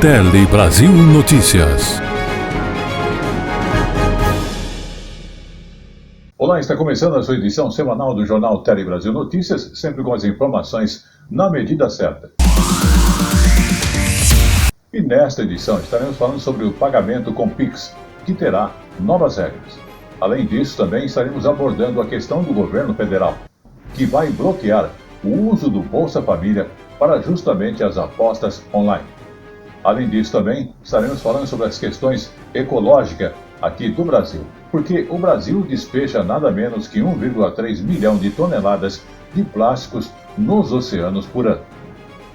Tele Brasil Notícias. Olá, está começando a sua edição semanal do jornal Tele Brasil Notícias, sempre com as informações na medida certa. E nesta edição estaremos falando sobre o pagamento com Pix, que terá novas regras. Além disso, também estaremos abordando a questão do governo federal, que vai bloquear o uso do Bolsa Família para justamente as apostas online. Além disso, também estaremos falando sobre as questões ecológicas aqui do Brasil, porque o Brasil despeja nada menos que 1,3 milhão de toneladas de plásticos nos oceanos por ano.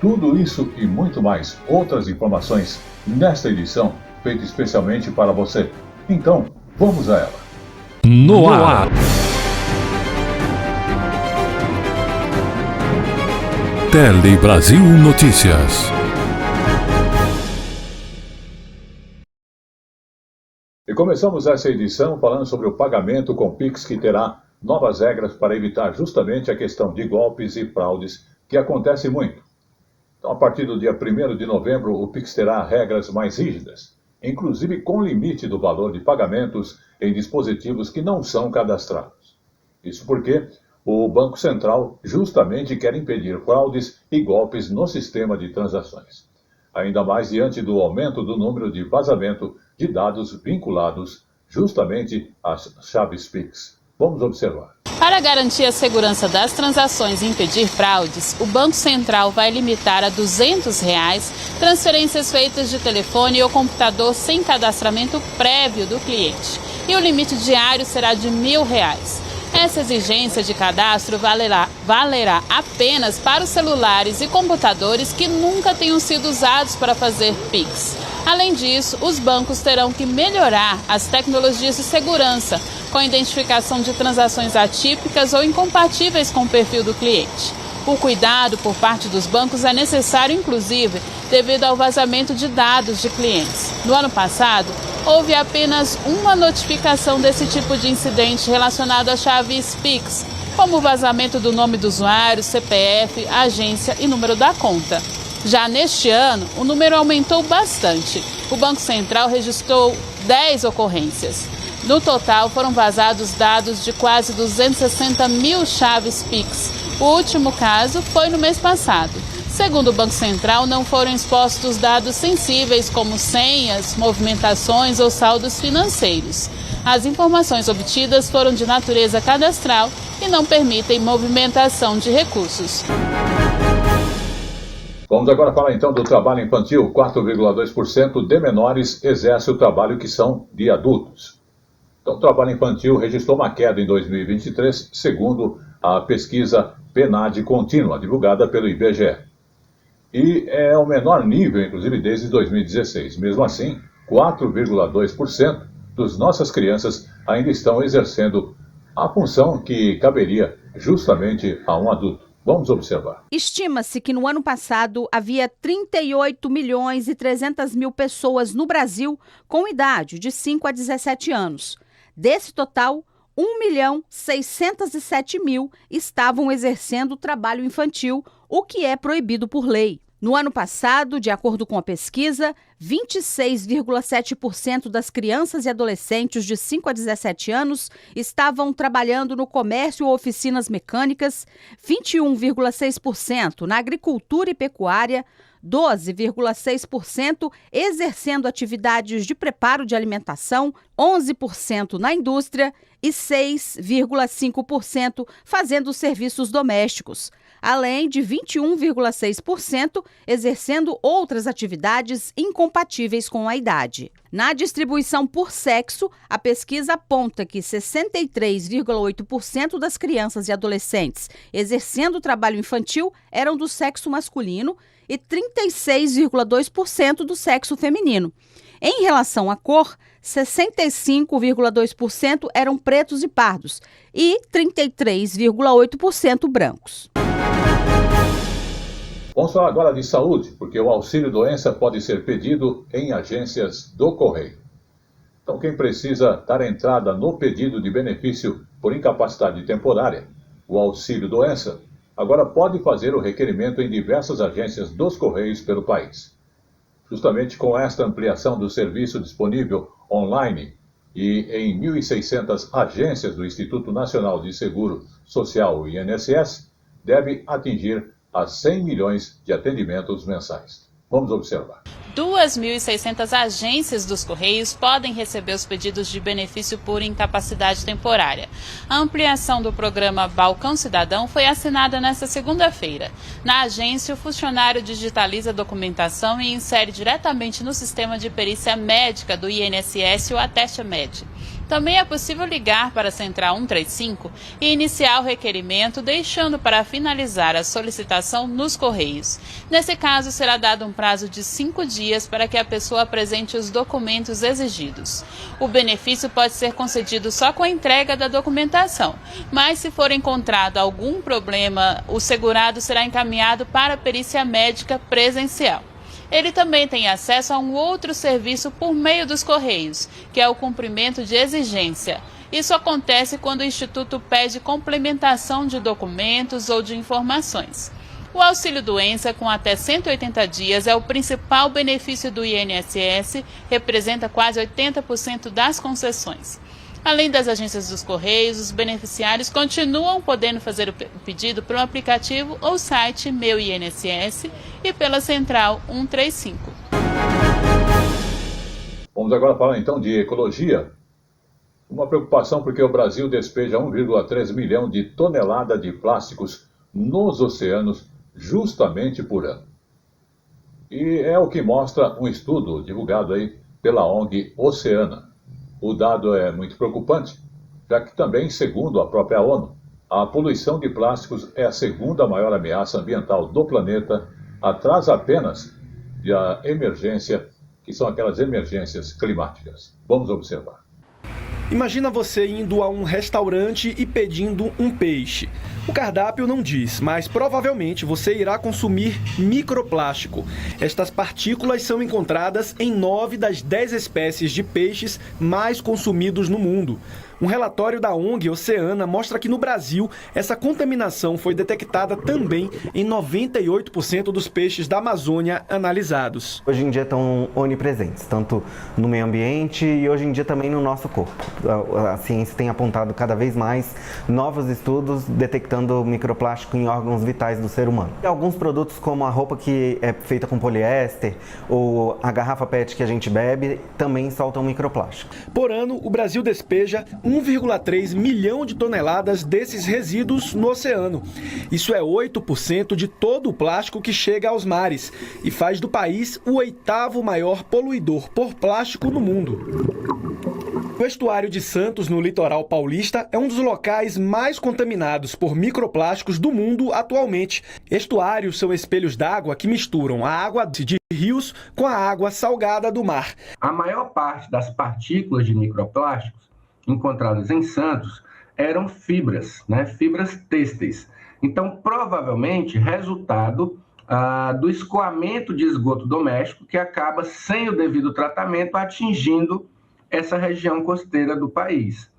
Tudo isso e muito mais outras informações nesta edição, feita especialmente para você. Então, vamos a ela. No ar. Tele Brasil Notícias. E começamos essa edição falando sobre o pagamento com Pix, que terá novas regras para evitar justamente a questão de golpes e fraudes, que acontece muito. Então, a partir do dia 1º de novembro, o Pix terá regras mais rígidas, inclusive com limite do valor de pagamentos em dispositivos que não são cadastrados. Isso porque o Banco Central justamente quer impedir fraudes e golpes no sistema de transações. Ainda mais diante do aumento do número de vazamento de dados vinculados justamente às chaves Pix. Vamos observar. Para garantir a segurança das transações e impedir fraudes, o Banco Central vai limitar a R$ 200 transferências feitas de telefone ou computador sem cadastramento prévio do cliente. E o limite diário será de R$ 1.000. Essa exigência de cadastro valerá apenas para os celulares e computadores que nunca tenham sido usados para fazer Pix. Além disso, os bancos terão que melhorar as tecnologias de segurança, com a identificação de transações atípicas ou incompatíveis com o perfil do cliente. O cuidado por parte dos bancos é necessário, inclusive, devido ao vazamento de dados de clientes. No ano passado, houve apenas uma notificação desse tipo de incidente relacionado à chave Pix, como o vazamento do nome do usuário, CPF, agência e número da conta. Já neste ano, o número aumentou bastante. O Banco Central registrou 10 ocorrências. No total, foram vazados dados de quase 260 mil chaves Pix. O último caso foi no mês passado. Segundo o Banco Central, não foram expostos dados sensíveis como senhas, movimentações ou saldos financeiros. As informações obtidas foram de natureza cadastral e não permitem movimentação de recursos. Vamos agora falar então do trabalho infantil. 4,2% de menores exerce o trabalho que são de adultos. Então, o trabalho infantil registrou uma queda em 2023, segundo a pesquisa PNAD contínua, divulgada pelo IBGE. E é o menor nível, inclusive, desde 2016. Mesmo assim, 4,2% das nossas crianças ainda estão exercendo a função que caberia justamente a um adulto. Vamos observar. Estima-se que no ano passado havia 38.300.000 pessoas no Brasil com idade de 5 a 17 anos. Desse total, 1.607.000 estavam exercendo trabalho infantil, o que é proibido por lei. No ano passado, de acordo com a pesquisa, 26,7% das crianças e adolescentes de 5 a 17 anos estavam trabalhando no comércio ou oficinas mecânicas, 21,6% na agricultura e pecuária, 12,6% exercendo atividades de preparo de alimentação, 11% na indústria e 6,5% fazendo serviços domésticos, além de 21,6% exercendo outras atividades incompatíveis com a idade. Na distribuição por sexo, a pesquisa aponta que 63,8% das crianças e adolescentes exercendo trabalho infantil eram do sexo masculino e 36,2% do sexo feminino. Em relação à cor, 65,2% eram pretos e pardos e 33,8% brancos. Vamos falar agora de saúde, porque o auxílio-doença pode ser pedido em agências do Correio. Então, quem precisa dar entrada no pedido de benefício por incapacidade temporária, o auxílio-doença, agora pode fazer o requerimento em diversas agências dos Correios pelo país. Justamente com esta ampliação do serviço disponível online e em 1.600 agências do Instituto Nacional de Seguro Social, o INSS, deve atingir a 100 milhões de atendimentos mensais. Vamos observar. 2.600 agências dos Correios podem receber os pedidos de benefício por incapacidade temporária. A ampliação do programa Balcão Cidadão foi assinada nesta segunda-feira. Na agência, o funcionário digitaliza a documentação e insere diretamente no sistema de perícia médica do INSS o Ateste-Med. Também é possível ligar para a Central 135 e iniciar o requerimento, deixando para finalizar a solicitação nos Correios. Nesse caso, será dado um prazo de 5 dias para que a pessoa apresente os documentos exigidos. O benefício pode ser concedido só com a entrega da documentação, mas se for encontrado algum problema, o segurado será encaminhado para a perícia médica presencial. Ele também tem acesso a um outro serviço por meio dos Correios, que é o cumprimento de exigência. Isso acontece quando o Instituto pede complementação de documentos ou de informações. O auxílio-doença, com até 180 dias, é o principal benefício do INSS, representa quase 80% das concessões. Além das agências dos Correios, os beneficiários continuam podendo fazer o pedido pelo aplicativo ou site Meu INSS e pela Central 135. Vamos agora falar então de ecologia. Uma preocupação porque o Brasil despeja 1,3 milhão de toneladas de plásticos nos oceanos justamente por ano. E é o que mostra um estudo divulgado aí pela ONG Oceana. O dado é muito preocupante, já que também, segundo a própria ONU, a poluição de plásticos é a segunda maior ameaça ambiental do planeta, atrás apenas da emergência, que são aquelas emergências climáticas. Vamos observar. Imagina você indo a um restaurante e pedindo um peixe. O cardápio não diz, mas provavelmente você irá consumir microplástico. Estas partículas são encontradas em 9 das 10 espécies de peixes mais consumidos no mundo. Um relatório da ONG Oceana mostra que no Brasil, essa contaminação foi detectada também em 98% dos peixes da Amazônia analisados. Hoje em dia estão onipresentes, tanto no meio ambiente e hoje em dia também no nosso corpo. A ciência tem apontado cada vez mais novos estudos detectando microplástico em órgãos vitais do ser humano. Alguns produtos, como a roupa que é feita com poliéster ou a garrafa PET que a gente bebe, também soltam microplástico. Por ano, o Brasil despeja 1,3 milhão de toneladas desses resíduos no oceano. Isso é 8% de todo o plástico que chega aos mares e faz do país o 8º maior poluidor por plástico no mundo. O estuário de Santos, no litoral paulista, é um dos locais mais contaminados por microplásticos do mundo atualmente. Estuários são espelhos d'água que misturam a água de rios com a água salgada do mar. A maior parte das partículas de microplásticos encontradas em Santos eram fibras, fibras têxteis. Então, provavelmente, resultado do escoamento de esgoto doméstico que acaba, sem o devido tratamento, atingindo essa região costeira do país.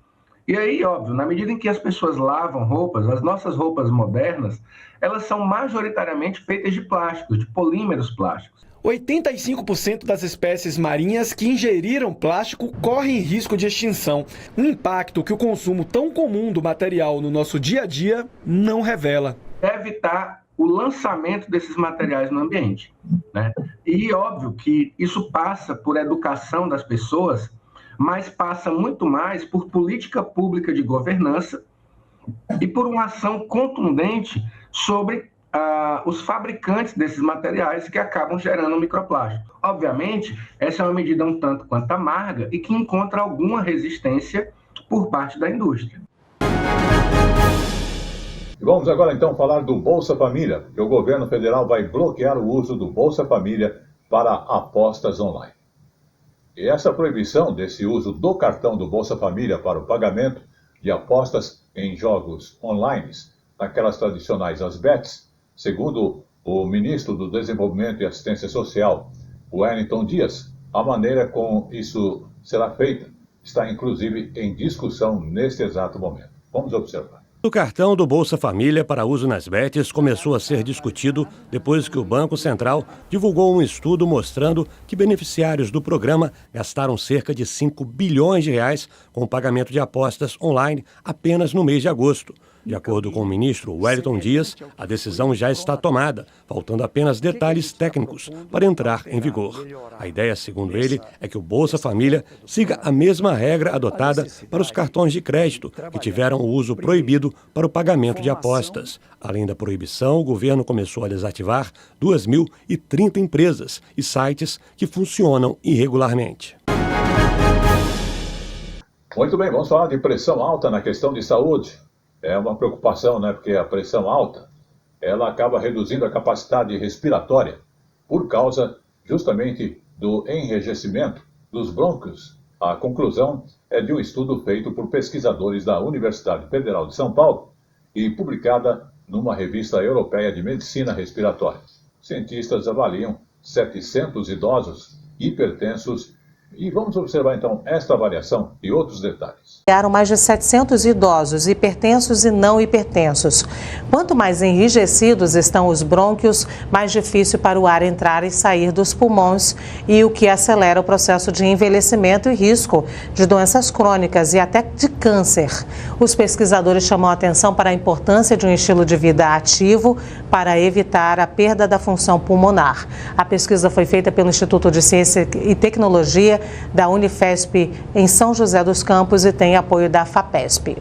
E aí, óbvio, na medida em que as pessoas lavam roupas, as nossas roupas modernas, elas são majoritariamente feitas de plásticos, de polímeros plásticos. 85% das espécies marinhas que ingeriram plástico correm risco de extinção. Um impacto que o consumo tão comum do material no nosso dia a dia não revela. Evitar o lançamento desses materiais no ambiente, E óbvio que isso passa por educação das pessoas, mas passa muito mais por política pública de governança e por uma ação contundente sobre os fabricantes desses materiais que acabam gerando microplástico. Obviamente, essa é uma medida um tanto quanto amarga e que encontra alguma resistência por parte da indústria. E vamos agora então falar do Bolsa Família, que o governo federal vai bloquear o uso do Bolsa Família para apostas online. E essa proibição desse uso do cartão do Bolsa Família para o pagamento de apostas em jogos online, aquelas tradicionais, as bets, segundo o ministro do Desenvolvimento e Assistência Social, Wellington Dias, a maneira como isso será feita está inclusive em discussão neste exato momento. Vamos observar. O cartão do Bolsa Família para uso nas bets começou a ser discutido depois que o Banco Central divulgou um estudo mostrando que beneficiários do programa gastaram cerca de 5 bilhões de reais com o pagamento de apostas online apenas no mês de agosto. De acordo com o ministro Wellington Dias, a decisão já está tomada, faltando apenas detalhes técnicos para entrar em vigor. A ideia, segundo ele, é que o Bolsa Família siga a mesma regra adotada para os cartões de crédito, que tiveram o uso proibido para o pagamento de apostas. Além da proibição, o governo começou a desativar 2.030 empresas e sites que funcionam irregularmente. Muito bem, vamos falar de pressão alta na questão de saúde. É uma preocupação, né? Porque a pressão alta, ela acaba reduzindo a capacidade respiratória por causa justamente do enrijecimento dos brônquios. A conclusão é de um estudo feito por pesquisadores da Universidade Federal de São Paulo e publicada numa revista europeia de medicina respiratória. Cientistas avaliam 700 idosos hipertensos e vamos observar então esta avaliação e outros detalhes. Eram mais de 700 idosos, hipertensos e não hipertensos. Quanto mais enrijecidos estão os brônquios, mais difícil para o ar entrar e sair dos pulmões, e o que acelera o processo de envelhecimento e risco de doenças crônicas e até de câncer. Os pesquisadores chamam a atenção para a importância de um estilo de vida ativo para evitar a perda da função pulmonar. A pesquisa foi feita pelo Instituto de Ciência e Tecnologia da Unifesp em São José dos Campos e tem apoio da FAPESP.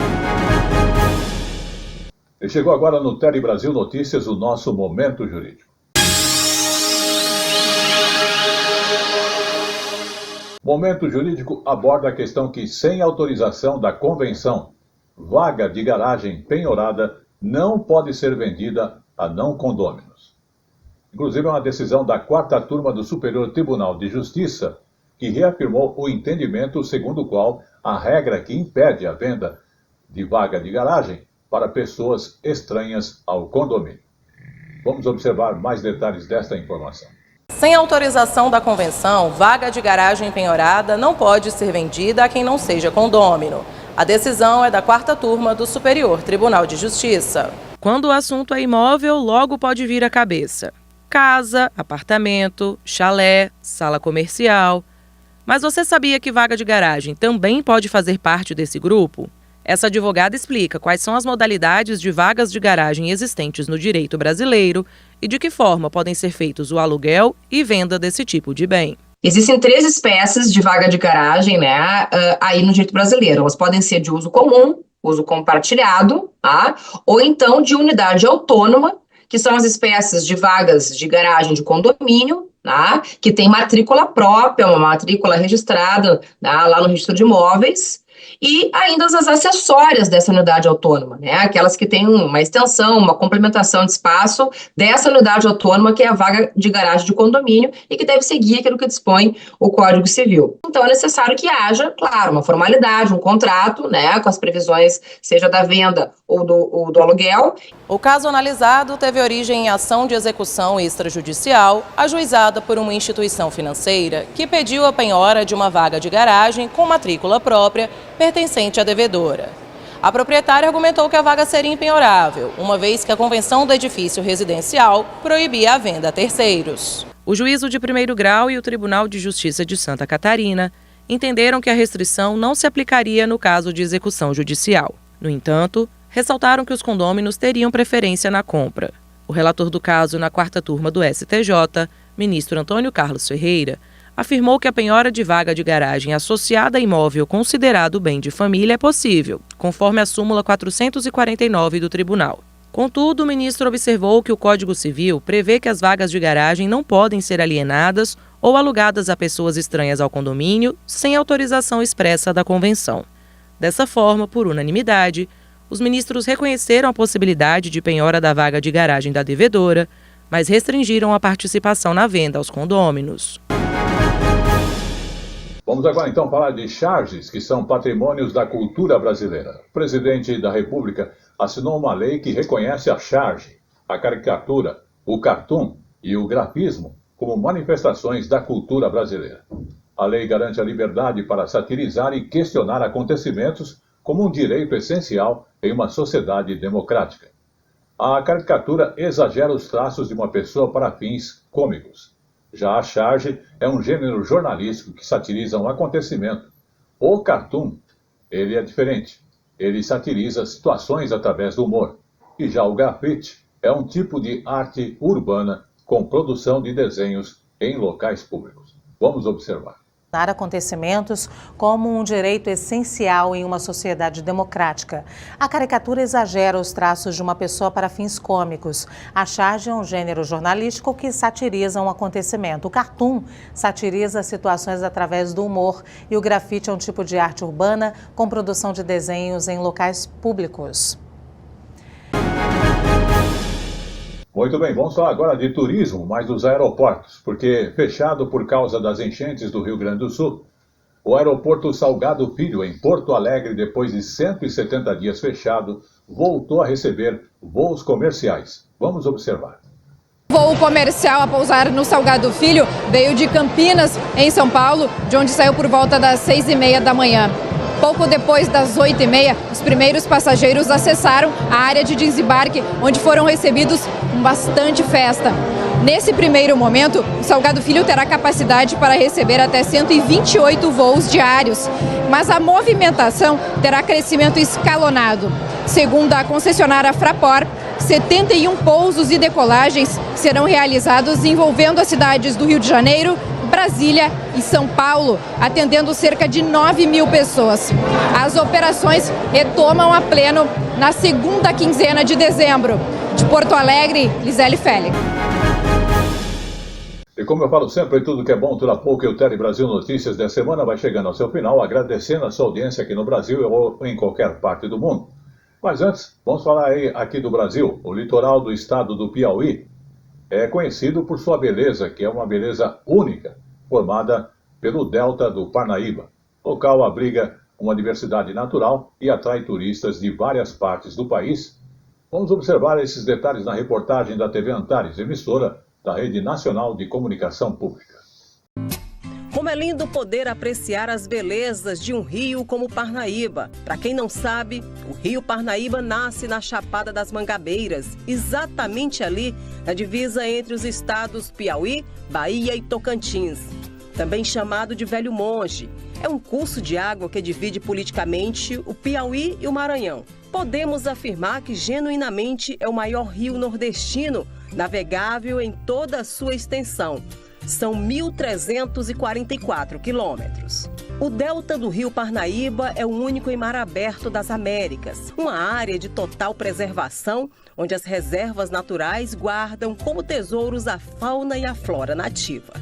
E chegou agora no Tele Brasil Notícias o nosso Momento Jurídico. Momento Jurídico aborda a questão que, sem autorização da convenção, vaga de garagem penhorada não pode ser vendida a não condôminos. Inclusive, é uma decisão da 4ª Turma do Superior Tribunal de Justiça que reafirmou o entendimento segundo o qual a regra que impede a venda de vaga de garagem para pessoas estranhas ao condomínio. Vamos observar mais detalhes desta informação. Sem autorização da convenção, vaga de garagem penhorada não pode ser vendida a quem não seja condômino. A decisão é da 4ª Turma do Superior Tribunal de Justiça. Quando o assunto é imóvel, logo pode vir à cabeça: casa, apartamento, chalé, sala comercial. Mas você sabia que vaga de garagem também pode fazer parte desse grupo? Essa advogada explica quais são as modalidades de vagas de garagem existentes no direito brasileiro e de que forma podem ser feitos o aluguel e venda desse tipo de bem. Existem 3 espécies de vaga de garagem, né, aí no direito brasileiro. Elas podem ser de uso comum, uso compartilhado, tá? Ou então de unidade autônoma, que são as espécies de vagas de garagem de condomínio, tá? Que tem matrícula própria, uma matrícula registrada, tá? Lá no registro de imóveis, e ainda as acessórias dessa unidade autônoma, né? Aquelas que têm uma extensão, uma complementação de espaço dessa unidade autônoma, que é a vaga de garagem de condomínio e que deve seguir aquilo que dispõe o Código Civil. Então é necessário que haja, claro, uma formalidade, um contrato, né? Com as previsões, seja da venda ou do aluguel. O caso analisado teve origem em ação de execução extrajudicial, ajuizada por uma instituição financeira que pediu a penhora de uma vaga de garagem com matrícula própria pertencente à devedora. A proprietária argumentou que a vaga seria impenhorável, uma vez que a convenção do edifício residencial proibia a venda a terceiros. O Juízo de Primeiro Grau e o Tribunal de Justiça de Santa Catarina entenderam que a restrição não se aplicaria no caso de execução judicial. No entanto, ressaltaram que os condôminos teriam preferência na compra. O relator do caso na 4ª Turma do STJ, ministro Antônio Carlos Ferreira, afirmou que a penhora de vaga de garagem associada a imóvel considerado bem de família é possível, conforme a súmula 449 do tribunal. Contudo, o ministro observou que o Código Civil prevê que as vagas de garagem não podem ser alienadas ou alugadas a pessoas estranhas ao condomínio sem autorização expressa da convenção. Dessa forma, por unanimidade, os ministros reconheceram a possibilidade de penhora da vaga de garagem da devedora, mas restringiram a participação na venda aos condôminos. Vamos agora então falar de charges, que são patrimônios da cultura brasileira. O presidente da República assinou uma lei que reconhece a charge, a caricatura, o cartoon e o grafismo como manifestações da cultura brasileira. A lei garante a liberdade para satirizar e questionar acontecimentos como um direito essencial em uma sociedade democrática. A caricatura exagera os traços de uma pessoa para fins cômicos. Já a charge é um gênero jornalístico que satiriza um acontecimento. O cartoon, ele é diferente. Ele satiriza situações através do humor. E já o grafite é um tipo de arte urbana com produção de desenhos em locais públicos. Vamos observar. Acontecimentos como um direito essencial em uma sociedade democrática. A caricatura exagera os traços de uma pessoa para fins cômicos. A charge é um gênero jornalístico que satiriza um acontecimento. O cartoon satiriza situações através do humor e o grafite é um tipo de arte urbana com produção de desenhos em locais públicos. Muito bem, vamos falar agora de turismo, mas dos aeroportos, porque fechado por causa das enchentes do Rio Grande do Sul, o aeroporto Salgado Filho, em Porto Alegre, depois de 170 dias fechado, voltou a receber voos comerciais. Vamos observar. O voo comercial a pousar no Salgado Filho veio de Campinas, em São Paulo, de onde saiu por volta das 6h30 da manhã. Pouco depois das 8h30, os primeiros passageiros acessaram a área de desembarque, onde foram recebidos com bastante festa. Nesse primeiro momento, o Salgado Filho terá capacidade para receber até 128 voos diários, mas a movimentação terá crescimento escalonado. Segundo a concessionária Fraport, 71 pousos e decolagens serão realizados envolvendo as cidades do Rio de Janeiro, Brasília e São Paulo, atendendo cerca de 9.000 pessoas. As operações retomam a pleno na segunda quinzena de dezembro. De Porto Alegre, Lisele Félix. E como eu falo sempre, tudo que é bom dura pouco, e o Tele Brasil Notícias da semana vai chegando ao seu final, agradecendo a sua audiência aqui no Brasil ou em qualquer parte do mundo. Mas antes, vamos falar aí aqui do Brasil. O litoral do estado do Piauí é conhecido por sua beleza, que é uma beleza única, formada pelo Delta do Parnaíba. O local abriga uma diversidade natural e atrai turistas de várias partes do país. Vamos observar esses detalhes na reportagem da TV Antares, emissora da Rede Nacional de Comunicação Pública. Como é lindo poder apreciar as belezas de um rio como o Parnaíba. Para quem não sabe, o rio Parnaíba nasce na Chapada das Mangabeiras, exatamente ali na divisa entre os estados Piauí, Bahia e Tocantins. Também chamado de Velho Monte. É um curso de água que divide politicamente o Piauí e o Maranhão. Podemos afirmar que genuinamente é o maior rio nordestino, navegável em toda a sua extensão. São 1.344 quilômetros. O delta do rio Parnaíba é o único em mar aberto das Américas, uma área de total preservação, onde as reservas naturais guardam como tesouros a fauna e a flora nativa.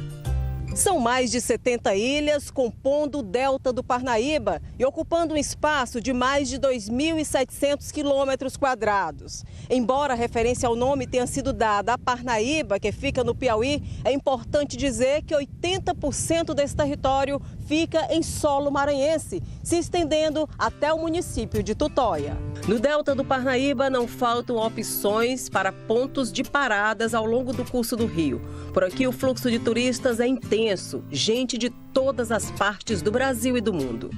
São mais de 70 ilhas compondo o delta do Parnaíba e ocupando um espaço de mais de 2.700 quilômetros quadrados. Embora a referência ao nome tenha sido dada a Parnaíba, que fica no Piauí, é importante dizer que 80% desse território fica em solo maranhense, se estendendo até o município de Tutóia. No delta do Parnaíba não faltam opções para pontos de paradas ao longo do curso do rio. Por aqui o fluxo de turistas é intenso, gente de todas as partes do Brasil e do mundo.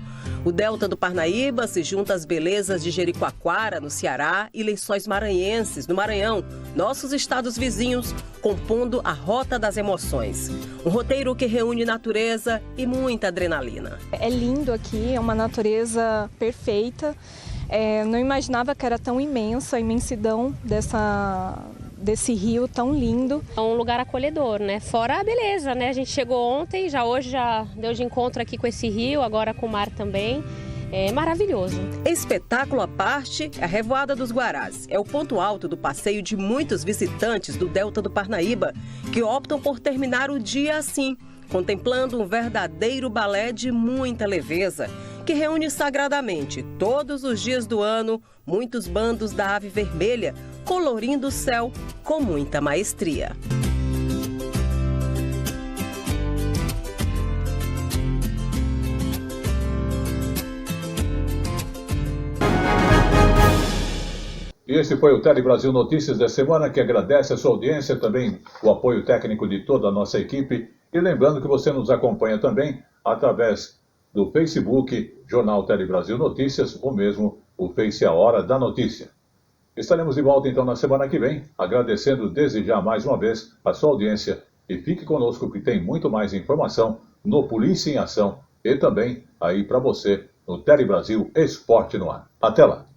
O delta do Parnaíba se junta às belezas de Jericoacoara, no Ceará, e Lençóis Maranhenses, no Maranhão, nossos estados vizinhos, compondo a Rota das Emoções. Um roteiro que reúne natureza e muita adrenalina. É lindo aqui, é uma natureza perfeita. Não imaginava que era tão imensa, a imensidão desse rio tão lindo. É um lugar acolhedor, né? Fora a beleza, né? A gente chegou ontem, hoje já deu de encontro aqui com esse rio, agora com o mar também. É maravilhoso. Espetáculo à parte, a Revoada dos Guarás é o ponto alto do passeio de muitos visitantes do delta do Parnaíba, que optam por terminar o dia assim, contemplando um verdadeiro balé de muita leveza, que reúne sagradamente, todos os dias do ano, muitos bandos da ave vermelha, colorindo o céu com muita maestria. E esse foi o Tele Brasil Notícias da semana, que agradece a sua audiência, também o apoio técnico de toda a nossa equipe. E lembrando que você nos acompanha também através do Facebook, Jornal Tele Brasil Notícias, ou mesmo o Face A Hora da Notícia. Estaremos de volta então na semana que vem, agradecendo desde já mais uma vez a sua audiência e fique conosco que tem muito mais informação no Polícia em Ação e também aí para você no Tele Brasil Esporte no Ar. Até lá!